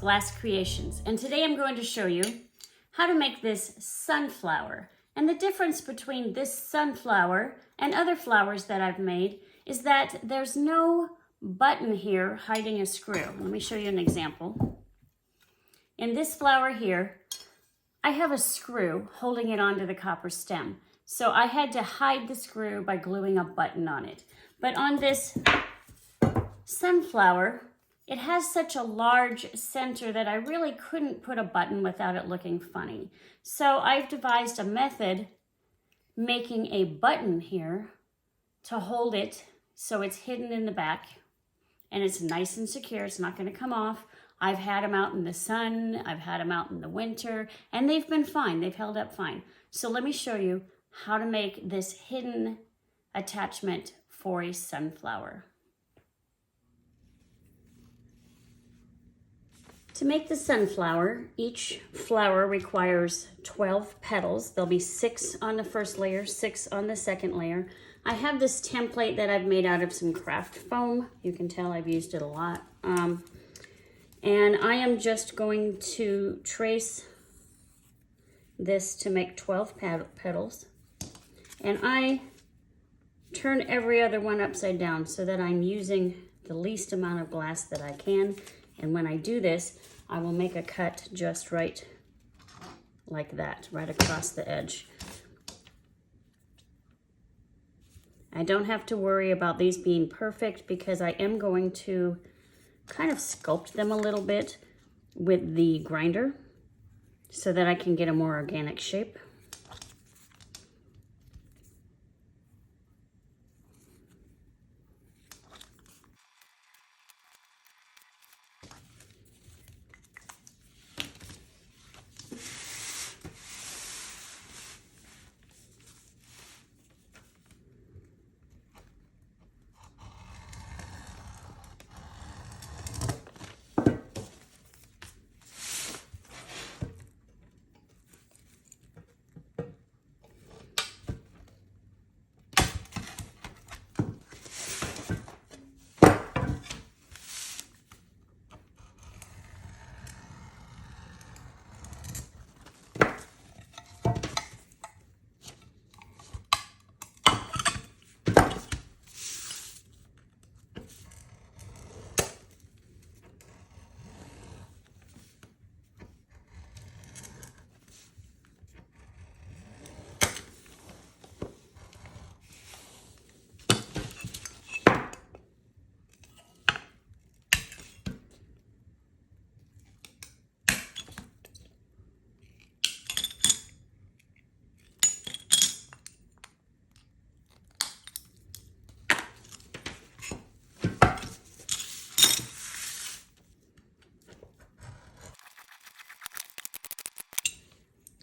Glass Creations, and today I'm going to show you how to make this sunflower. And the difference between this sunflower and other flowers that I've made is that there's no button here hiding a screw. Let me show you an example. In this flower here, I have a screw holding it onto the copper stem. So I had to hide the screw by gluing a button on it. But on this sunflower, it has such a large center that I really couldn't put a button without it looking funny. So I've devised a method making a button here to hold it so it's hidden in the back and it's nice and secure. It's not going to come off. I've had them out in the sun, I've had them out in the winter, and they've been fine. They've held up fine. So let me show you how to make this hidden attachment for a sunflower. To make the sunflower, each flower requires 12 petals. There'll be 6 on the first layer, 6 on the second layer. I have this template that I've made out of some craft foam. You can tell I've used it a lot. And I am just going to trace this to make 12 petals. And I turn every other one upside down so that I'm using the least amount of glass that I can. And when I do this, I will make a cut just right like that, right across the edge. I don't have to worry about these being perfect because I am going to kind of sculpt them a little bit with the grinder so that I can get a more organic shape.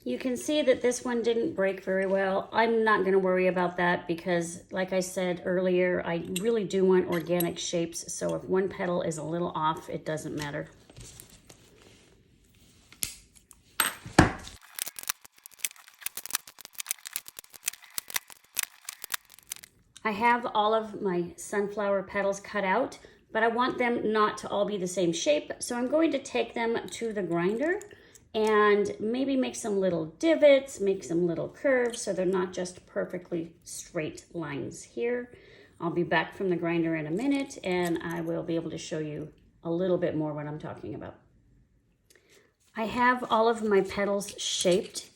You can see that this one didn't break very well. I'm not going to worry about that because, like I said earlier, I really do want organic shapes. So if one petal is a little off, it doesn't matter. I have all of my sunflower petals cut out, but I want them not to all be the same shape. So I'm going to take them to the grinder and maybe make some little divots, make some little curves so they're not just perfectly straight lines here. I'll be back from the grinder in a minute and I will be able to show you a little bit more what I'm talking about. I have all of my petals shaped.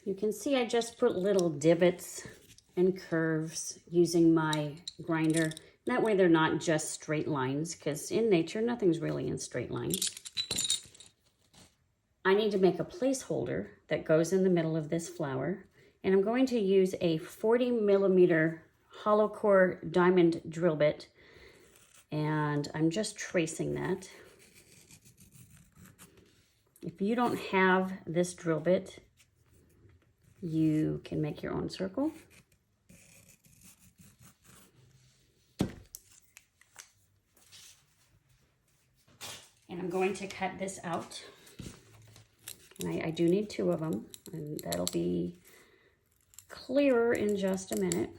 You can see I just put little divots and curves using my grinder. That way they're not just straight lines because in nature, nothing's really in straight lines. I need to make a placeholder that goes in the middle of this flower, and I'm going to use a 40mm hollow core diamond drill bit, and I'm just tracing that. If you don't have this drill bit, you can make your own circle. And I'm going to cut this out. And I do need 2 of them, and that'll be clearer in just a minute.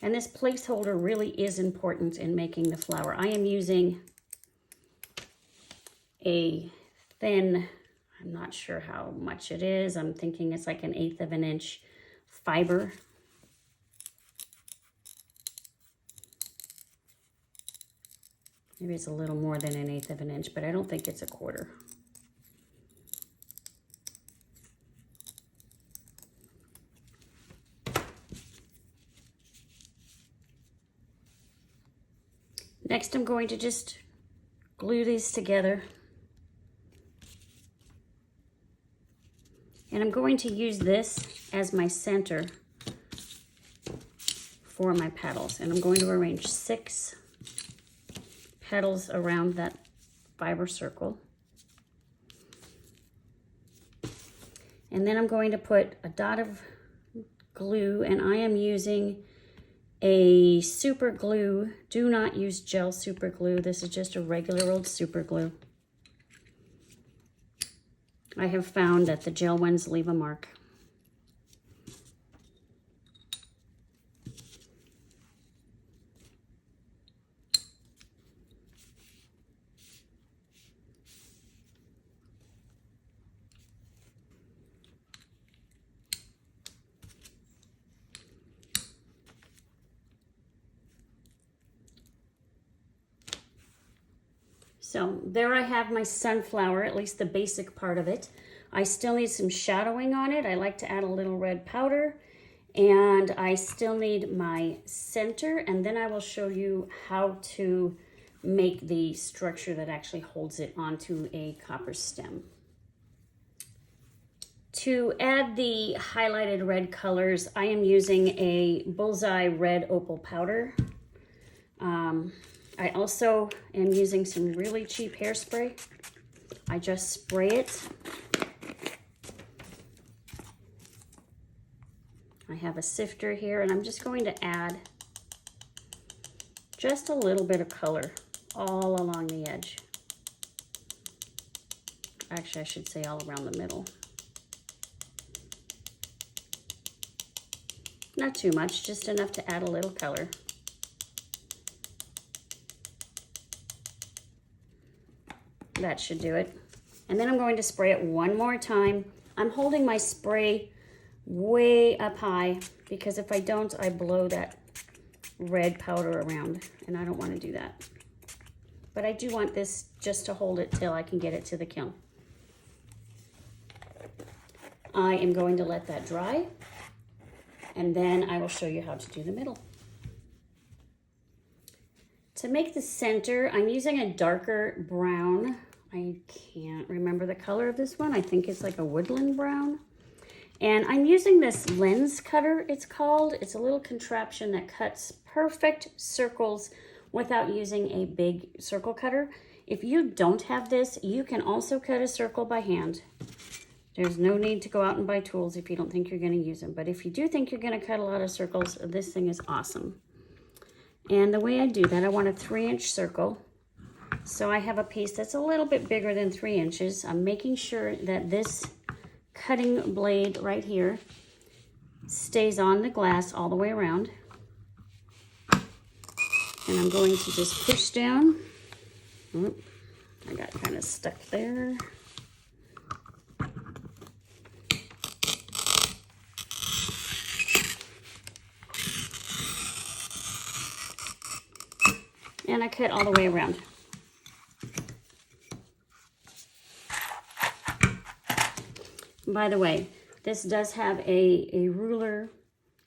And this placeholder really is important in making the flower. I am using a thin, I'm not sure how much it is. I'm thinking it's like 1/8 of an inch fiber. Maybe it's a little more than 1/8 of an inch, but I don't think it's 1/4. Next, I'm going to just glue these together. And I'm going to use this as my center for my petals. And I'm going to arrange 6 petals around that fiber circle. And then I'm going to put a dot of glue, and I am using a super glue. Do not use gel super glue. This is just a regular old super glue. I have found that the gel ones leave a mark. So there I have my sunflower, at least the basic part of it. I still need some shadowing on it. I like to add a little red powder, and I still need my center, and then I will show you how to make the structure that actually holds it onto a copper stem. To add the highlighted red colors, I am using a Bullseye red opal powder. I also am using some really cheap hairspray. I just spray it. I have a sifter here, and I'm just going to add just a little bit of color all along the edge. Actually, I should say all around the middle. Not too much, just enough to add a little color. That should do it. And then I'm going to spray it one more time. I'm holding my spray way up high because if I don't, I blow that red powder around, and I don't want to do that. But I do want this just to hold it till I can get it to the kiln. I am going to let that dry, and then I will show you how to do the middle. To make the center, I'm using a darker brown. I can't remember the color of this one. I think it's like a woodland brown. And I'm using this lens cutter, it's called. It's a little contraption that cuts perfect circles without using a big circle cutter. If you don't have this, you can also cut a circle by hand. There's no need to go out and buy tools if you don't think you're going to use them. But if you do think you're going to cut a lot of circles, this thing is awesome. And the way I do that, I want a 3-inch circle. So I have a piece that's a little bit bigger than 3 inches. I'm making sure that this cutting blade right here stays on the glass all the way around. And I'm going to just push down. Oop, I got kind of stuck there. And I cut all the way around. By the way, this does have a ruler,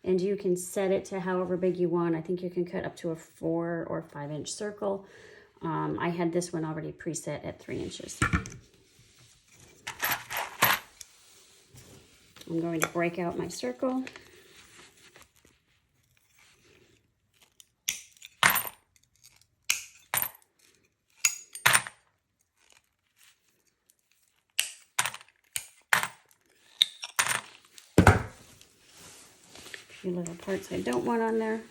and you can set it to however big you want. I think you can cut up to a 4 or 5 inch circle. I had this one already preset at 3 inches. I'm going to break out my circle. A few little parts I don't want on there.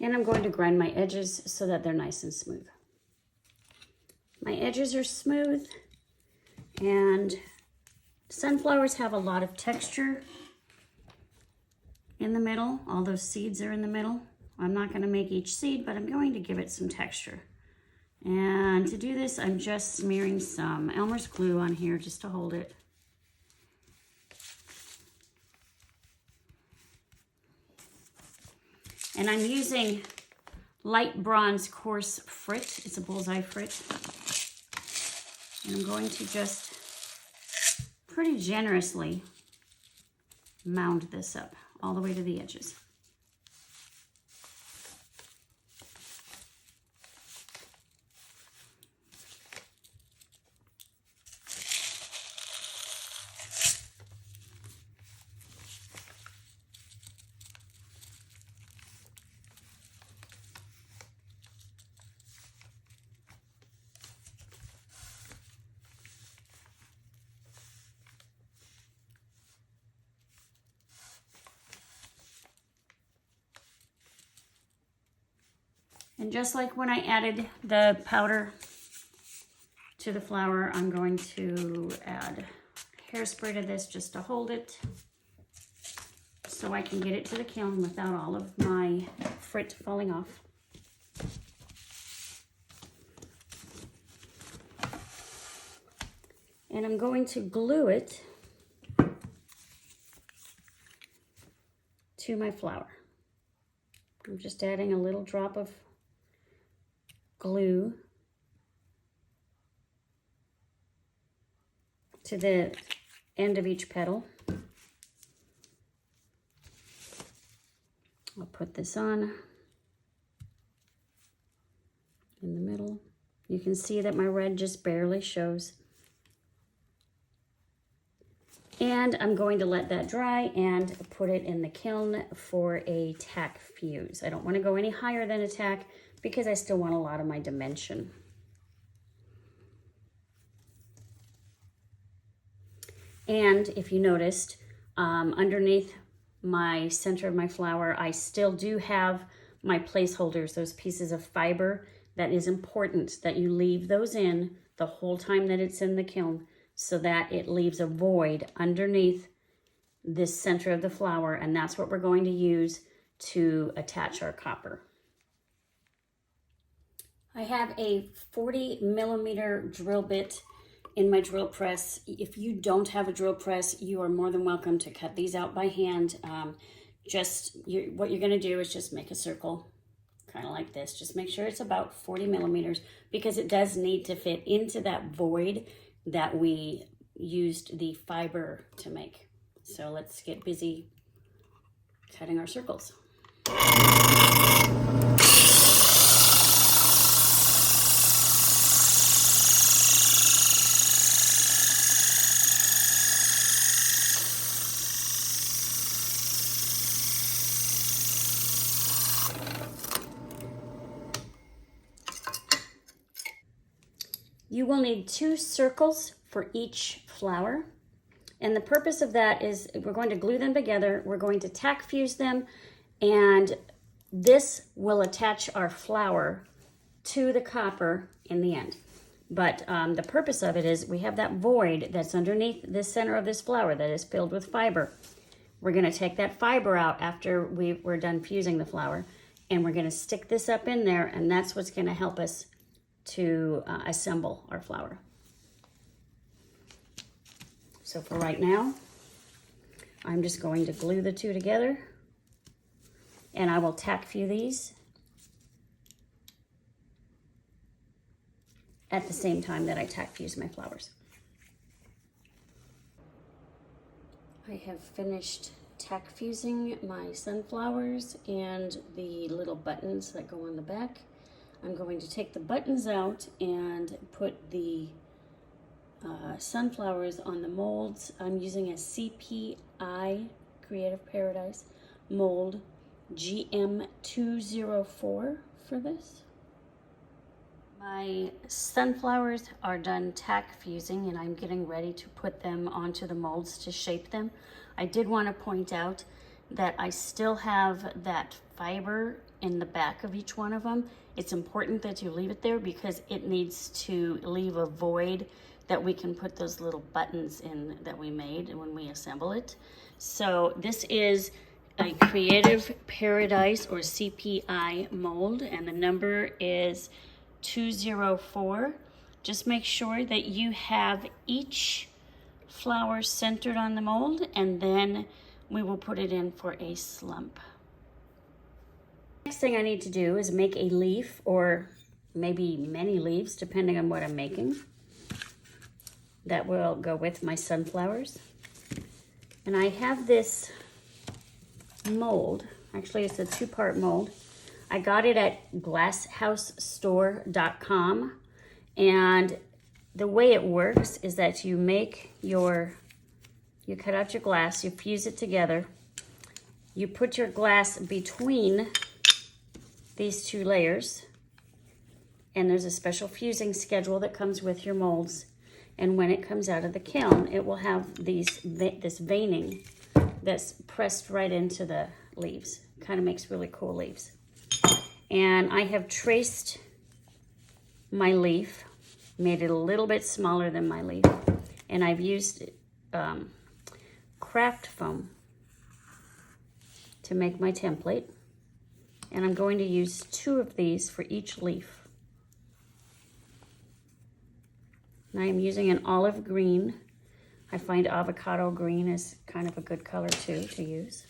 And I'm going to grind my edges so that they're nice and smooth. My edges are smooth, and sunflowers have a lot of texture in the middle. All those seeds are in the middle. I'm not going to make each seed, but I'm going to give it some texture. And to do this, I'm just smearing some Elmer's glue on here just to hold it. And I'm using light bronze coarse frit. It's a Bullseye frit. And I'm going to just pretty generously mound this up all the way to the edges. And just like when I added the powder to the flour, I'm going to add hairspray to this just to hold it so I can get it to the kiln without all of my frit falling off. And I'm going to glue it to my flour. I'm just adding a little drop of glue to the end of each petal. I'll put this on in the middle. You can see that my red just barely shows. And I'm going to let that dry and put it in the kiln for a tack fuse. I don't want to go any higher than a tack because I still want a lot of my dimension. And if you noticed, underneath my center of my flower, I still do have my placeholders, those pieces of fiber. That is important that you leave those in the whole time that it's in the kiln so that it leaves a void underneath this center of the flower, and that's what we're going to use to attach our copper. I have a 40mm drill bit in my drill press. If you don't have a drill press, you are more than welcome to cut these out by hand. What you're going to do is just make a circle, kind of like this. Just make sure it's about 40mm because it does need to fit into that void that we used the fiber to make. So let's get busy cutting our circles. You will need 2 circles for each flower. And the purpose of that is we're going to glue them together. We're going to tack fuse them, and this will attach our flower to the copper in the end. But the purpose of it is we have that void that's underneath the center of this flower that is filled with fiber. We're going to take that fiber out after we're done fusing the flower, and we're going to stick this up in there, and that's what's going to help us to assemble our flower. So for right now, I'm just going to glue the two together, and I will tack fuse these at the same time that I tack fuse my flowers. I have finished tack fusing my sunflowers and the little buttons that go on the back. I'm going to take the buttons out and put the sunflowers on the molds. I'm using a CPI, Creative Paradise, mold GM204 for this. My sunflowers are done tack fusing, and I'm getting ready to put them onto the molds to shape them. I did want to point out that I still have that fiber in the back of each one of them. It's important that you leave it there because it needs to leave a void that we can put those little buttons in that we made when we assemble it. So this is a Creative Paradise or CPI mold, and the number is 204. Just make sure that you have each flower centered on the mold, and then we will put it in for a slump. Next thing I need to do is make a leaf, or maybe many leaves depending on what I'm making, that will go with my sunflowers. And I have this mold. Actually, it's a 2-part mold. I got it at glasshousestore.com, and the way it works is that you cut out your glass, you fuse it together, you put your glass between these 2 layers, and there's a special fusing schedule that comes with your molds. And when it comes out of the kiln, it will have this veining that's pressed right into the leaves. Kind of makes really cool leaves. And I have traced my leaf, made it a little bit smaller than my leaf, and I've used craft foam to make my template. And I'm going to use 2 of these for each leaf. And I am using an olive green. I find avocado green is kind of a good color too to use.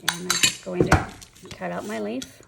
And I'm just going to cut out my leaf.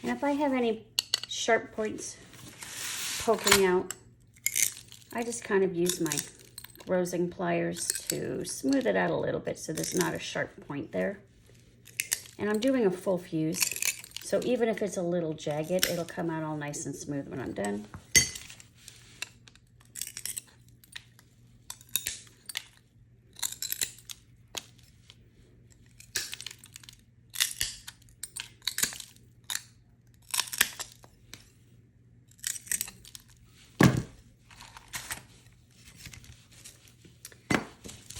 And if I have any sharp points poking out, I just kind of use my rosing pliers to smooth it out a little bit so there's not a sharp point there. And I'm doing a full fuse, so even if it's a little jagged, it'll come out all nice and smooth when I'm done.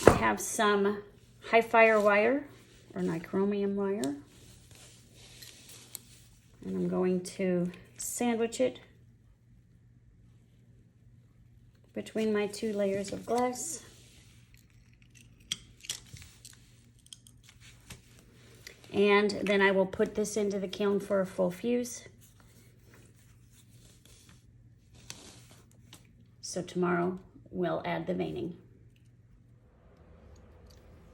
I have some high fire wire or nichromium wire, and I'm going to sandwich it between my 2 layers of glass. And then I will put this into the kiln for a full fuse. So tomorrow we'll add the veining.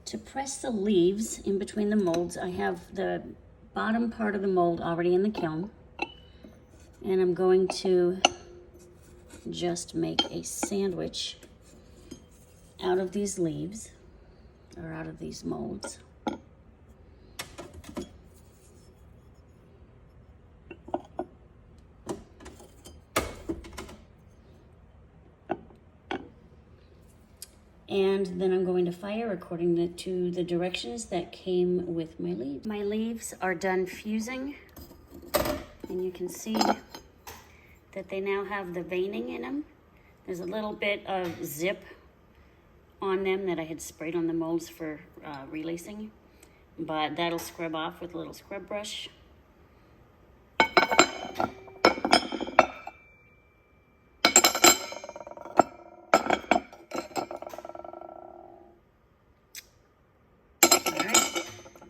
To press the leaves in between the molds, I have the bottom part of the mold already in the kiln. And I'm going to just make a sandwich out of these leaves, or out of these molds. And then I'm going to fire according to the directions that came with my leaves. My leaves are done fusing, and you can see that they now have the veining in them. There's a little bit of zip on them that I had sprayed on the molds for releasing, but that'll scrub off with a little scrub brush.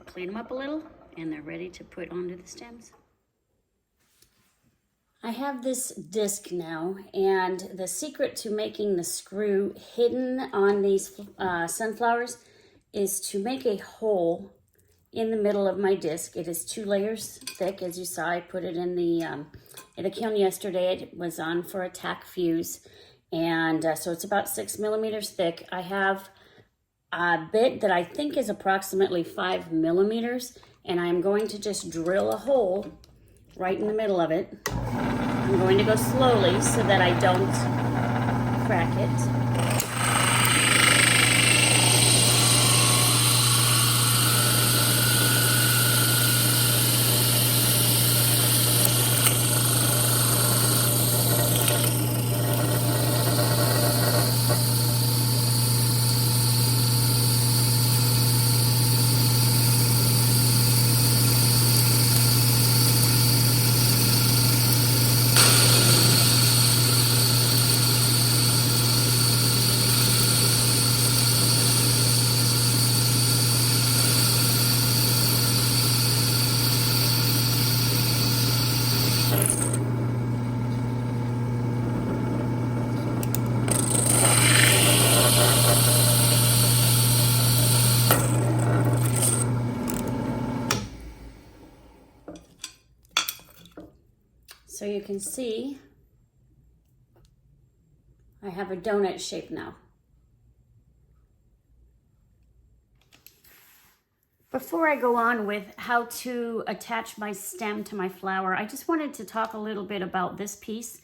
Clean them up a little, and they're ready to put onto the stems. I have this disc now, and the secret to making the screw hidden on these sunflowers is to make a hole in the middle of my disc. It is 2 layers thick. As you saw, I put it in the kiln yesterday. It was on for a tack fuse. And so it's about 6 millimeters thick. I have a bit that I think is approximately 5 millimeters, and I'm going to just drill a hole right in the middle of it. I'm going to go slowly so that I don't crack it. So you can see I have a donut shape now. Before I go on with how to attach my stem to my flower, I just wanted to talk a little bit about this piece.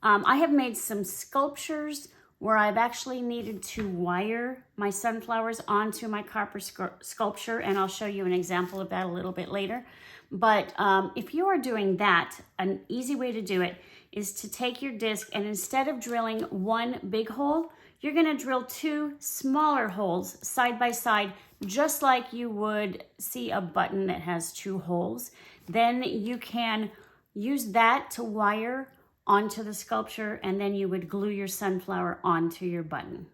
I have made some sculptures where I've actually needed to wire my sunflowers onto my copper sculpture, and I'll show you an example of that a little bit later. But if you are doing that, an easy way to do it is to take your disc, and instead of drilling one big hole, you're gonna drill 2 smaller holes side by side, just like you would see a button that has 2 holes. Then you can use that to wire onto the sculpture, and then you would glue your sunflower onto your button.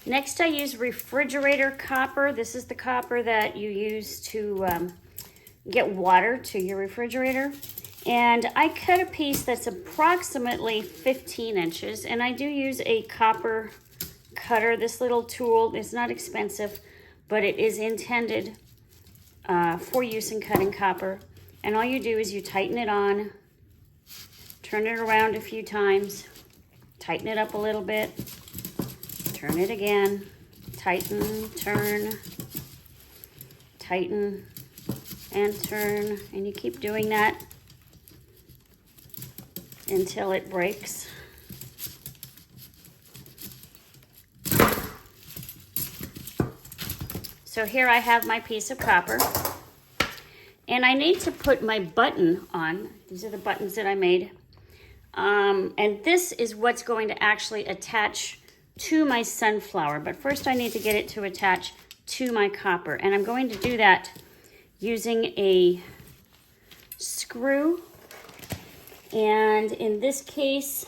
Next, I use refrigerator copper. This is the copper that you use to get water to your refrigerator. And I cut a piece that's approximately 15 inches, and I do use a copper cutter. This little tool is not expensive, but it is intended for use in cutting copper. And all you do is you tighten it on, turn it around a few times, tighten it up a little bit, turn it again, tighten, turn, tighten, and turn. And you keep doing that until it breaks. So here I have my piece of copper. And I need to put my button on. These are the buttons that I made. And this is what's going to actually attach to my sunflower. But first I need to get it to attach to my copper. And I'm going to do that using a screw. And in this case,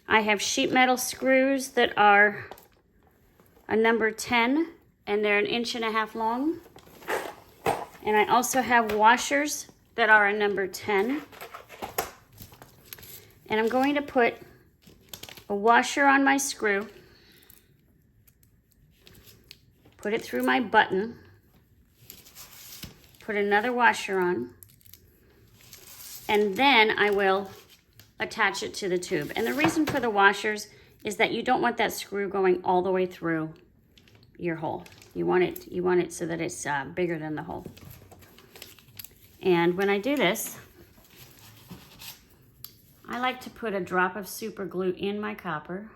I have sheet metal screws that are a number 10, and they're 1.5 inches long. And I also have washers that are a number 10. And I'm going to put a washer on my screw, put it through my button, put another washer on, and then I will attach it to the tube. And the reason for the washers is that you don't want that screw going all the way through your hole. You want it so that it's bigger than the hole. And when I do this, I like to put a drop of super glue in my copper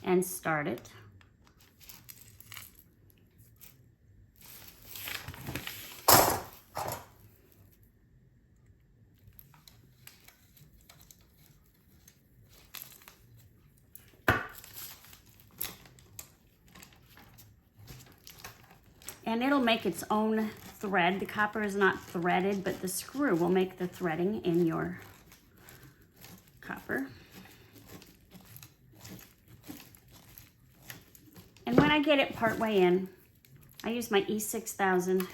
and start it. And it'll make its own thread. The copper is not threaded, but the screw will make the threading in your copper. And when I get it part way in, I use my E6000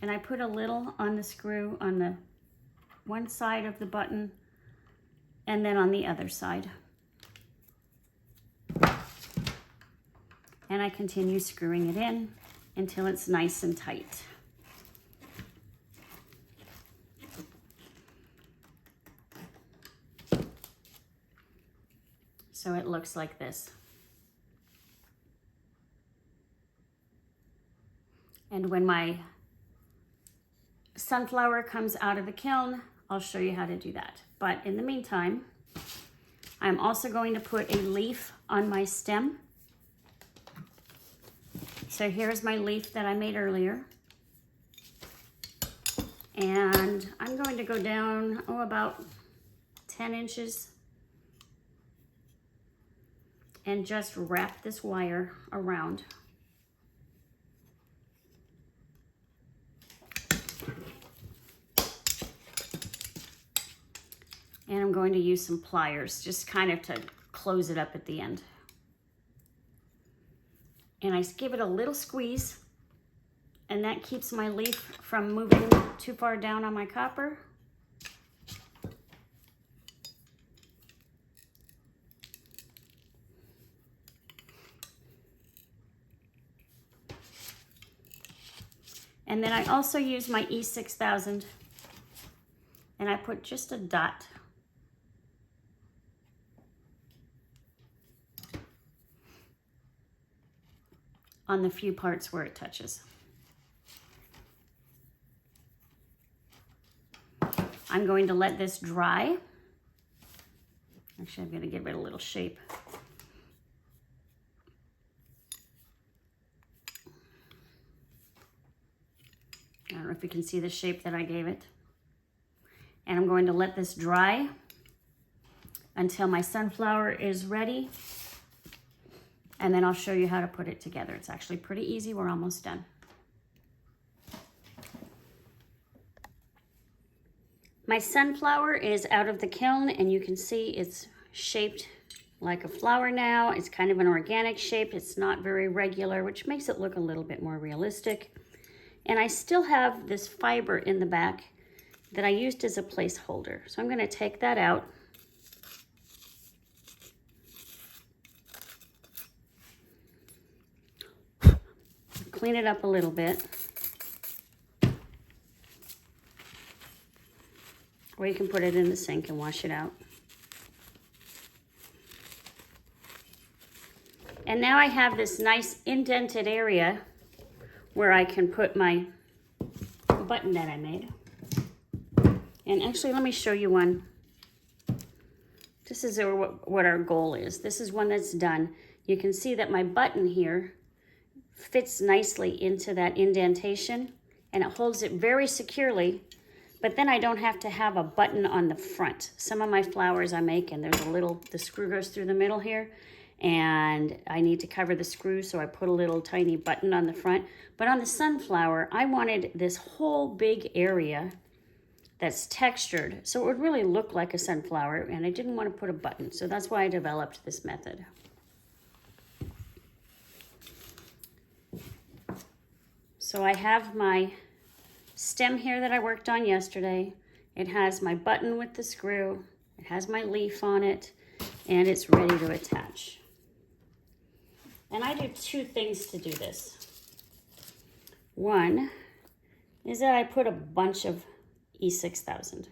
and I put a little on the screw on the one side of the button and then on the other side. And I continue screwing it in until it's nice and tight. So it looks like this. And when my sunflower comes out of the kiln, I'll show you how to do that. But in the meantime, I'm also going to put a leaf on my stem. So here's my leaf that I made earlier. And I'm going to go down, about 10 inches. And just wrap this wire around. And I'm going to use some pliers, just kind of to close it up at the end. And I give it a little squeeze, and that keeps my leaf from moving too far down on my copper. And then I also use my E6000, and I put just a dot on the few parts where it touches. I'm going to let this dry. Actually, I'm going to give it a little shape. I don't know if you can see the shape that I gave it. And I'm going to let this dry until my sunflower is ready. And then I'll show you how to put it together. It's actually pretty easy. We're almost done. My sunflower is out of the kiln, and you can see it's shaped like a flower now. It's kind of an organic shape. It's not very regular, which makes it look a little bit more realistic. And I still have this fiber in the back that I used as a placeholder. So I'm going to take that out. Clean it up a little bit. Or you can put it in the sink and wash it out. And now I have this nice indented area where I can put my button that I made. And actually, let me show you one. This is what our goal is. This is one that's done. You can see that my button here fits nicely into that indentation, and it holds it very securely, but then I don't have to have a button on the front. Some of my flowers I make, and there's the screw goes through the middle here, and I need to cover the screw, so I put a little tiny button on the front. But on the sunflower, I wanted this whole big area that's textured, so it would really look like a sunflower, and I didn't want to put a button, so that's why I developed this method. So I have my stem here that I worked on yesterday. It has my button with the screw, it has my leaf on it, and it's ready to attach. And I do two things to do this. One is that I put a bunch of E6000.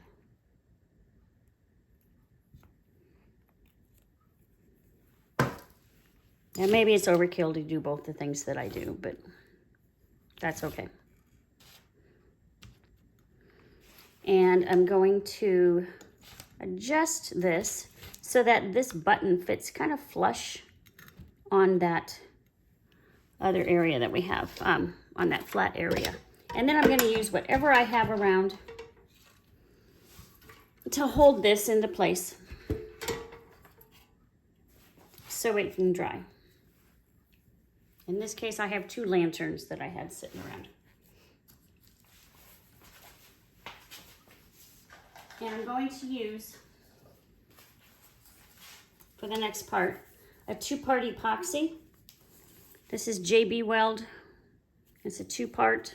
And maybe it's overkill to do both the things that I do, but that's okay. And I'm going to adjust this so that this button fits kind of flush on that other area that we have, on that flat area. And then I'm going to use whatever I have around to hold this into place so it can dry. In this case, I have 2 lanterns that I had sitting around. And I'm going to use, for the next part, a 2-part epoxy. This is JB Weld. It's a 2-part.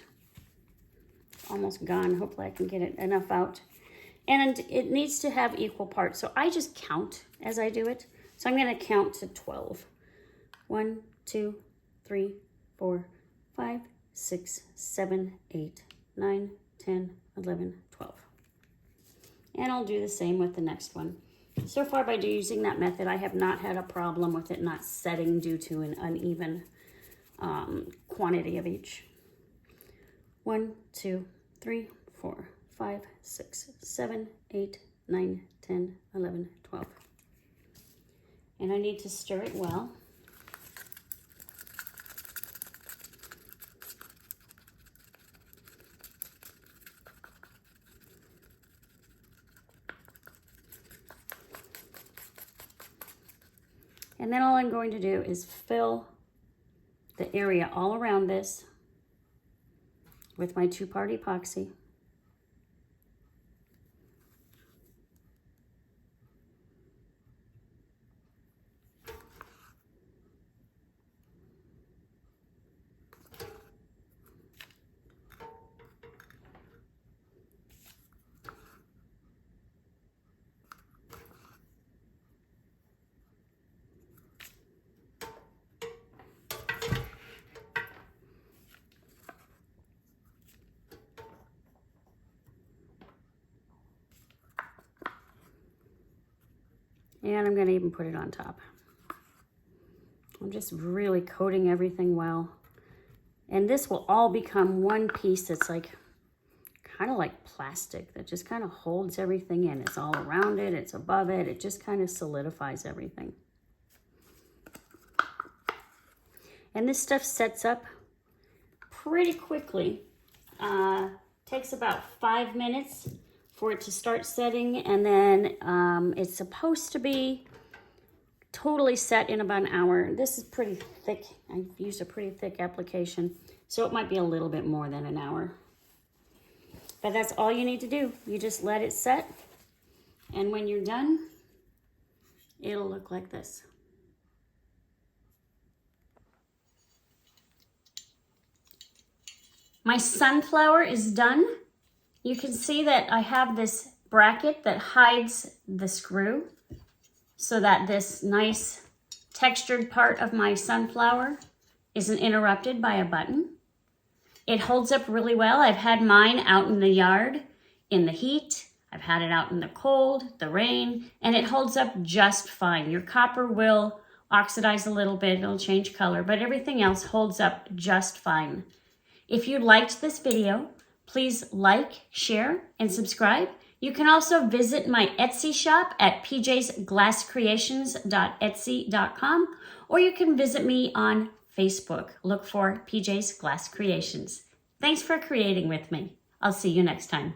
Almost gone. Hopefully I can get it enough out. And it needs to have equal parts. So I just count as I do it. So I'm going to count to 12. 1, 2, 3, 4, 5, 6, 7, 8, 9, 10, 11, 12. And I'll do the same with the next one. So far by using that method, I have not had a problem with it not setting due to an uneven quantity of each. 1, 2, 3, 4, 5, 6, 7, 8, 9, 10, 11, 12. And I need to stir it well. And then all I'm going to do is fill the area all around this with my 2-part epoxy. And I'm going to even put it on top. I'm just really coating everything well. And this will all become one piece that's like, kind of like plastic that just kind of holds everything in. It's all around it, it's above it, it just kind of solidifies everything. And this stuff sets up pretty quickly. Takes about 5 minutes for it to start setting, and then it's supposed to be totally set in about an hour. This is pretty thick. I've used a pretty thick application, so it might be a little bit more than an hour. But that's all you need to do. You just let it set, and when you're done, it'll look like this. My sunflower is done. You can see that I have this bracket that hides the screw so that this nice textured part of my sunflower isn't interrupted by a button. It holds up really well. I've had mine out in the yard in the heat. I've had it out in the cold, the rain, and it holds up just fine. Your copper will oxidize a little bit, it'll change color, but everything else holds up just fine. If you liked this video, please like, share, and subscribe. You can also visit my Etsy shop at pjsglasscreations.etsy.com, or you can visit me on Facebook. Look for PJ's Glass Creations. Thanks for creating with me. I'll see you next time.